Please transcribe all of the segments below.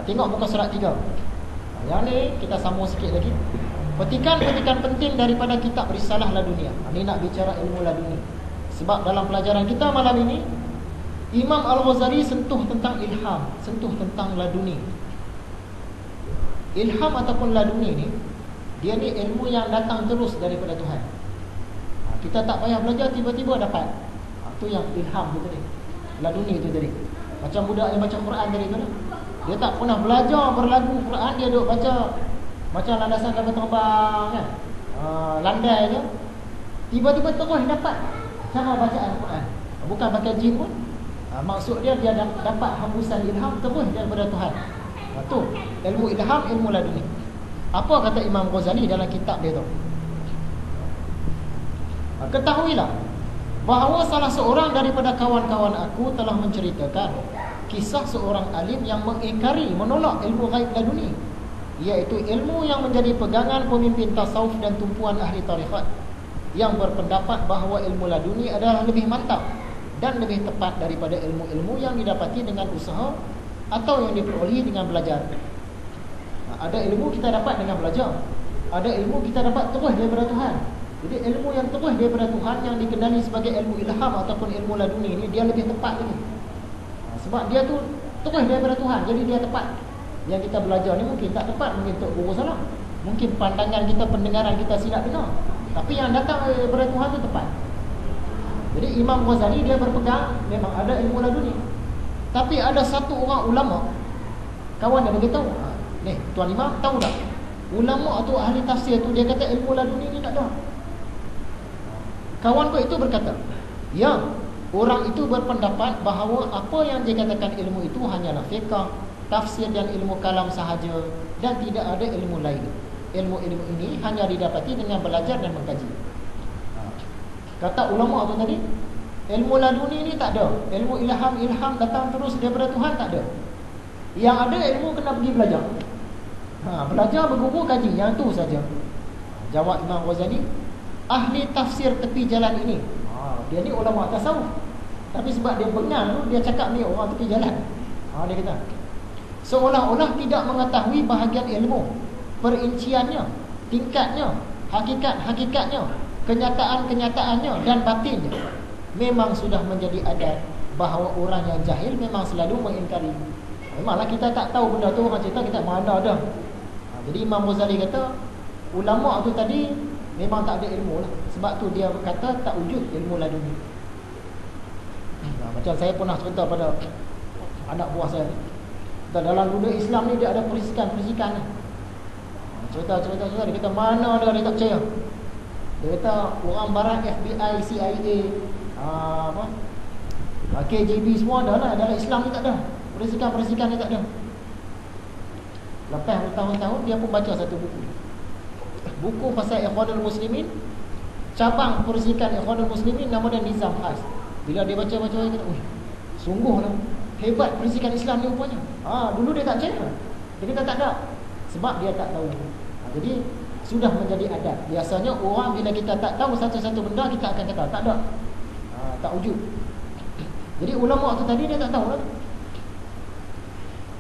Tengok muka surat 3. Yang ni kita sambung sikit lagi. Petikan-petikan penting daripada kitab Risalah Ladunia. Ini nak bicara ilmu laduni. Sebab dalam pelajaran kita malam ini, Imam Al-Ghazali sentuh tentang ilham, sentuh tentang laduni. Ilham ataupun laduni ni, dia ni ilmu yang datang terus daripada Tuhan. Kita tak payah belajar, tiba-tiba dapat. Itu yang ilham tu tadi, laduni tu tadi. Macam budak yang baca Quran tadi tu lah. Dia tak pernah belajar berlagu Quran, dia duduk baca macam landasan kapal terbang kan, landai je. Tiba-tiba terus dapat cara bacaan Quran. Bukan pakai jin pun. Maksud dia dapat hembusan ilham terus daripada Tuhan. Tu ilmu ilham, ilmu laduni. Apa kata Imam Ghazali dalam kitab dia tu? Ketahuilah bahawa salah seorang daripada kawan-kawan aku telah menceritakan kisah seorang alim yang mengingkari, menolak ilmu ghaib laduni, iaitu ilmu yang menjadi pegangan pemimpin tasawuf dan tumpuan ahli tarikat, yang berpendapat bahawa ilmu laduni adalah lebih mantap dan lebih tepat daripada ilmu-ilmu yang didapati dengan usaha atau yang diperolehi dengan belajar. Ada ilmu kita dapat dengan belajar, ada ilmu kita dapat terus daripada Tuhan. Jadi ilmu yang terus daripada Tuhan yang dikenali sebagai ilmu ilham ataupun ilmu laduni ni, dia lebih tepat lagi. Sebab dia tu terus daripada Tuhan, jadi dia tepat. Yang kita belajar ni mungkin tak tepat, mungkin Tok Guru salah, mungkin pandangan kita, pendengaran kita silap dengar, tapi yang datang daripada Tuhan tu tepat. Jadi Imam Ghazali dia berpegang memang ada ilmu laduni. Tapi ada satu orang ulama, kawan dia beritahu, ni Tuan Imam tahu tak, ulama tu ahli tafsir tu, dia kata ilmu laduni ni tak ada. Kawanku itu berkata, ya, orang itu berpendapat bahawa apa yang dia katakan ilmu itu hanyalah fiqh, tafsir dan ilmu kalam sahaja, dan tidak ada ilmu lain. Ilmu-ilmu ini hanya didapati dengan belajar dan mengkaji. Kata ulama tu tadi, ilmu laduni ni tak ada. Ilmu ilham datang terus daripada Tuhan, tak ada. Yang ada ilmu kena pergi belajar. Belajar, berguru, kaji, yang tu saja. Jawab Imam Ghazali, ahli tafsir tepi jalan ini, dia ni ulama tasawuf, tapi sebab dia bengang tu, dia cakap ni orang tepi jalan. Dia kata seolah-olah tidak mengetahui bahagian ilmu, perinciannya, tingkatnya, hakikat-hakikatnya, kenyataan-kenyataannya dan batinnya. Memang sudah menjadi adat bahawa orang yang jahil memang selalu mengingkari. Memanglah kita tak tahu benda tu, orang cerita kita mana ada. Jadi Imam Ghazali kata ulama tu tadi memang tak ada ilmu lah. Sebab tu dia berkata tak wujud ilmu laduni. Macam saya pernah cerita pada anak buah saya, dalam dunia Islam ni dia ada perisikan-perisikan ni. Cerita-cerita dia kata mana ada, dia tak percaya. Dia kata orang barat, FBI, CIA, KGB semua ada lah. Dalam Islam ni tak ada. Perisikan-perisikan ni tak ada. Lepas bertahun-tahun dia pun baca satu buku pasal Ikhwanul Muslimin, cabang perisikan Ikhwanul Muslimin, nama dia Nizam Khas. Bila dia baca-baca, dia kata, sungguhlah hebat perisikan Islam ni rupanya. Dulu dia tak percaya. Dia kata tak ada, sebab dia tak tahu. Jadi sudah menjadi adat. Biasanya orang bila kita tak tahu satu-satu benda, kita akan kata tak ada, tak wujud. Jadi ulama tu tadi dia tak tahu lah.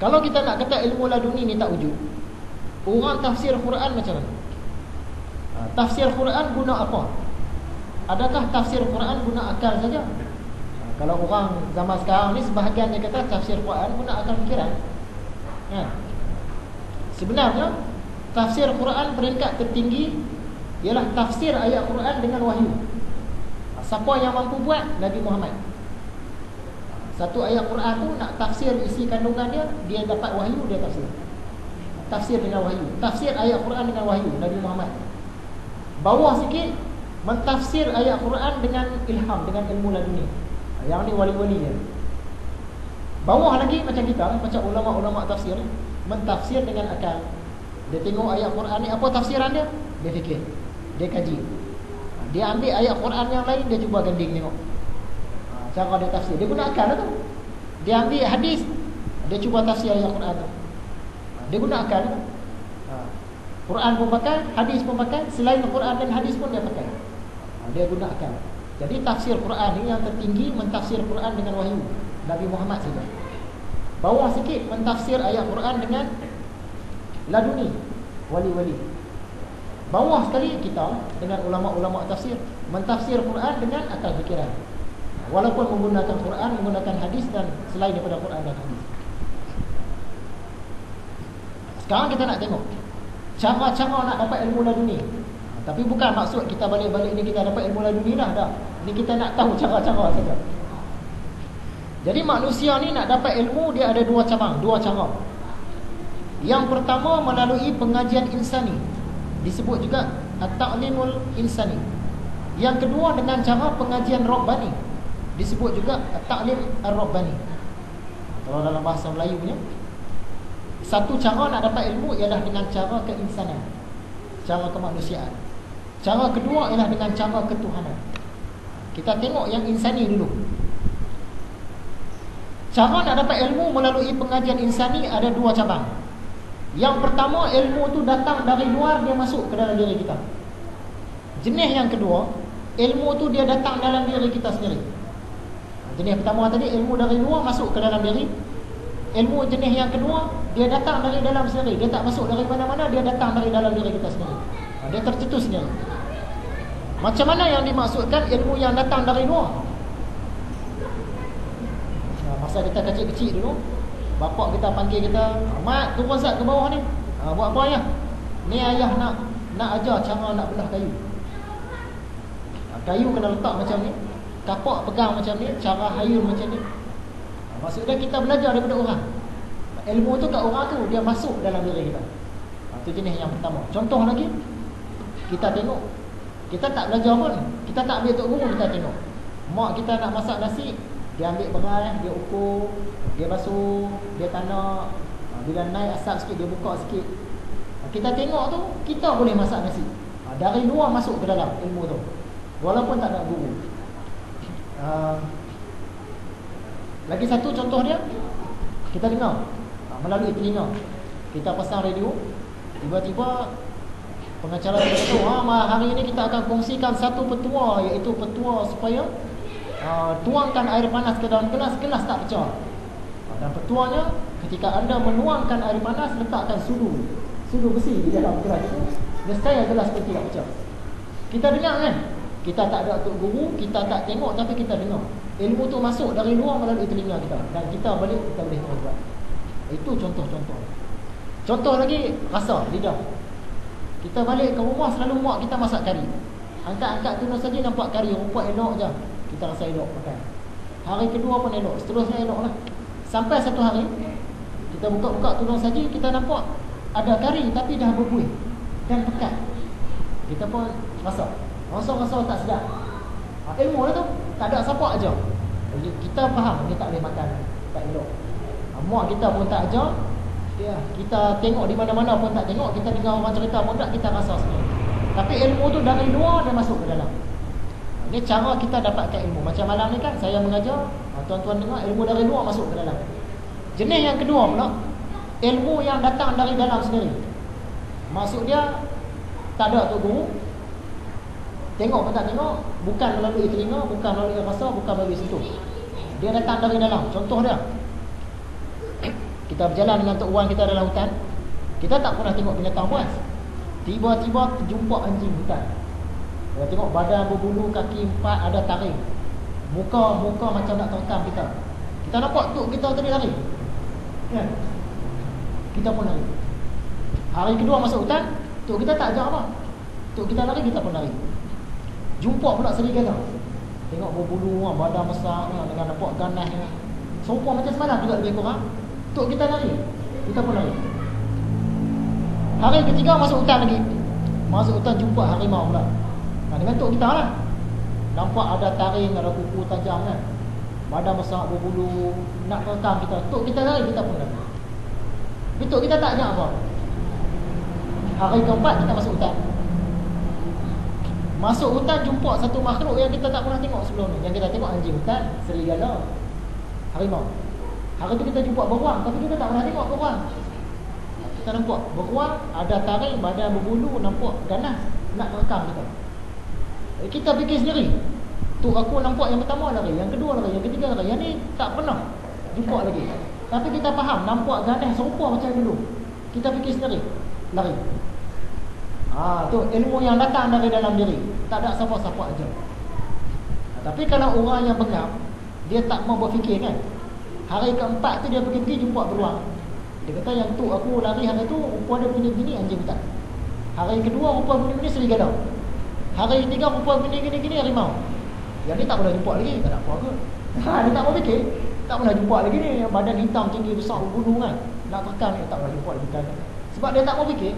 Kalau kita nak kata ilmu laduni ni tak wujud, orang tafsir Quran macam mana? Tafsir Quran guna apa? Adakah tafsir Quran guna akal saja? Kalau orang zaman sekarang ni sebahagian dia kata tafsir Quran guna akal fikiran. Sebenarnya tafsir Quran peringkat tertinggi ialah tafsir ayat Quran dengan wahyu. Siapa yang mampu buat? Nabi Muhammad. Satu ayat Quran tu nak tafsir isi kandungan dia, dia dapat wahyu, dia tafsir. Tafsir dengan wahyu. Tafsir ayat Quran dengan wahyu, Nabi Muhammad. Bawah sikit, mentafsir ayat Quran dengan ilham, dengan ilmu laduni. Yang ni wali-wali dia. Bawah lagi macam kita, macam ulama-ulama tafsir, mentafsir dengan akal. Dia tengok ayat Quran ni, apa tafsiran dia? Dia fikir, dia kaji. Dia ambil ayat Quran yang lain, dia cuba ganding tengok cara dia tafsir. Dia guna akal lah tu. Dia ambil hadis, dia cuba tafsir ayat Quran tu. Dia guna akal lah. Quran pun pakai, hadis pun pakai, selain Quran dan hadis pun dia pakai. Dia guna akal. Jadi tafsir Quran ni yang tertinggi, mentafsir Quran dengan wahyu, Nabi Muhammad saja. Bawah sikit mentafsir ayat Quran dengan laduni, wali-wali. Bawah sekali kita dengan ulama-ulama tafsir mentafsir Quran dengan akal fikiran. Walaupun menggunakan Quran, menggunakan hadis dan selain daripada Quran dan hadis. Sekarang kita nak tengok cara-cara nak dapat ilmu laduni. Tapi bukan maksud kita balik-balik ni kita dapat ilmu laduni dah. Ni kita nak tahu cara-cara saja. Jadi manusia ni nak dapat ilmu, dia ada dua cabang, dua cara. Yang pertama melalui pengajian insani, disebut juga at-ta'limul insani. Yang kedua dengan cara pengajian rabbani, disebut juga at-ta'lim ar-rabbani. Kalau dalam bahasa Melayu punya, satu cara nak dapat ilmu ialah dengan cara keinsanan, cara kemanusiaan. Cara kedua ialah dengan cara ketuhanan. Kita tengok yang insani dulu. Cara nak dapat ilmu melalui pengajian insani ada dua cabang. Yang pertama, ilmu tu datang dari luar, dia masuk ke dalam diri kita. Jenis yang kedua, ilmu tu dia datang dalam diri kita sendiri. Jenis pertama tadi, ilmu dari luar masuk ke dalam diri. Ilmu jenis yang kedua, dia datang dari dalam sendiri. Dia tak masuk dari mana-mana, dia datang dari dalam diri kita sendiri. Dia tercetus sendiri. Macam mana yang dimaksudkan ilmu yang datang dari luar? Masa kita kecil-kecil dulu, bapak kita panggil kita, "Mat, turun sat ke bawah ni. Buat apa ayah? Ni ayah nak ajar cara nak belah kayu. Kayu kena letak macam ni, kapak pegang macam ni, cara hayun macam ni." Maksudnya kita belajar daripada orang. Ilmu tu kat orang tu, dia masuk dalam diri kita. Itu jenis yang pertama. Contoh lagi, kita tengok, kita tak belajar pun, kita tak ambil tok guru, kita tengok mak kita nak masak nasi, dia ambil beras, dia ukur, dia basuh, dia tanak. Bila naik asap sikit, dia buka sikit. Kita tengok tu, kita boleh masak nasi. Dari luar masuk ke dalam ilmu tu, walaupun tak ada guru. Lagi satu contoh dia, kita dengar melalui telinga. Kita pasang radio, tiba-tiba pengacara kata, hari ini kita akan kongsikan satu petua, iaitu petua supaya tuangkan air panas ke dalam gelas, gelas tak pecah. Dan petuanya, ketika anda menuangkan air panas, letakkan sudu besi di dalam gelas itu, nescaya gelas pun tidak pecah. Kita dengar kan? Kita tak ada tok guru, kita tak tengok, tapi kita dengar. Ilmu tu masuk dari luar melalui telinga kita, dan kita balik, kita boleh terus buat. Itu contoh-contoh. Contoh lagi, rasa lidah. Kita balik ke rumah, selalu mak kita masak kari. Angkat-angkat turun saja nampak kari, rupa elok je, kita rasa elok makan. Hari kedua pun elok, seterusnya elok lah. Sampai satu hari, kita buka-buka turun saja, kita nampak ada kari tapi dah berbuih dan pekat. Kita pun rasa tak sedap. Ilmu lah tu, tak ada siapa ajar. Kita faham ni tak boleh makan, tak elok. Mak kita pun tak ajar, kita tengok di mana-mana pun tak tengok, kita dengar orang cerita pun tak, kita rasa sendiri. Tapi ilmu tu dari luar dia masuk ke dalam. Ini cara kita dapatkan ilmu. Macam malam ni kan saya mengajar, tuan-tuan dengar, ilmu dari luar masuk ke dalam. Jenis yang kedua pula, ilmu yang datang dari dalam sendiri. Maksud dia tak ada tok guru, tengok pun tak tengok, bukan melalui telinga, bukan melalui rasa, bukan melalui sentuh. Dia datang dari dalam. Contoh dia, kita berjalan dengan tok Wan kita dalam hutan, kita tak pernah tengok binatang buas. Tiba-tiba jumpa anjing hutan. Kita tengok badan berbulu, kaki empat, ada taring, muka macam nak terkam kita. Kita nampak tok kita tadi lari, kan? Kita pun lari. Hari kedua masuk hutan, tok kita tak ajar apa, tok kita lari, kita pun lari. Jumpa pula serigala, tengok berbulu, badan besar dengan nampak ganasnya, serupa macam semalam juga lebih kurang. Tok kita lari, kita pun lari. Hari ketiga masuk hutan lagi, masuk hutan jumpa harimau pula. Dengan tok kita lah, nampak ada taring, ada kuku tajam kan, badan besar berbulu, nak rekam kita. Tok kita lari, kita pun lari. Tapi tok kita tak ajak apa. Hari keempat kita masuk hutan. Masuk hutan jumpa satu makhluk yang kita tak pernah tengok sebelum ni. Yang kita tengok anjing hutan, serigala, harimau. Hari tu kita jumpa beruang, tapi kita tak pernah tengok beruang. Kita nampak beruang, ada taring, badan berbulu, nampak ganas, nak merekam kita. Kita fikir sendiri, tu aku nampak yang pertama lari, yang kedua lari, yang ketiga lari, yang ni tak pernah jumpa lagi. Tapi kita faham, nampak ganas serupa macam dulu, kita fikir sendiri, lari. Tu ilmu yang datang dari dalam diri, tak ada siapa-siapa aja. Tapi kalau orang yang bengap, dia tak mau berfikir kan. Hari keempat tu dia pergi-pergi jumpa beruang. Dia kata yang tu aku lari hari tu rupa dia begini-begini, anjing tak. Hari kedua rupa begini-begini, serigala. Hari ketiga rupa begini-gini, harimau. Yang dia tak pernah jumpa lagi, tak ada apa ke. Dia tak mau fikir, tak pernah jumpa lagi ni, badan hitam tinggi besar gunung kan. Nak tekan ni tak pernah jumpa lagi kan. Sebab dia tak mau fikir.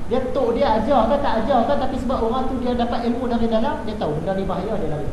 Dia ajar ke tak ajar ke, tapi sebab orang tu dia dapat ilmu dari dalam, dia tahu benda ni bahaya, dia lari.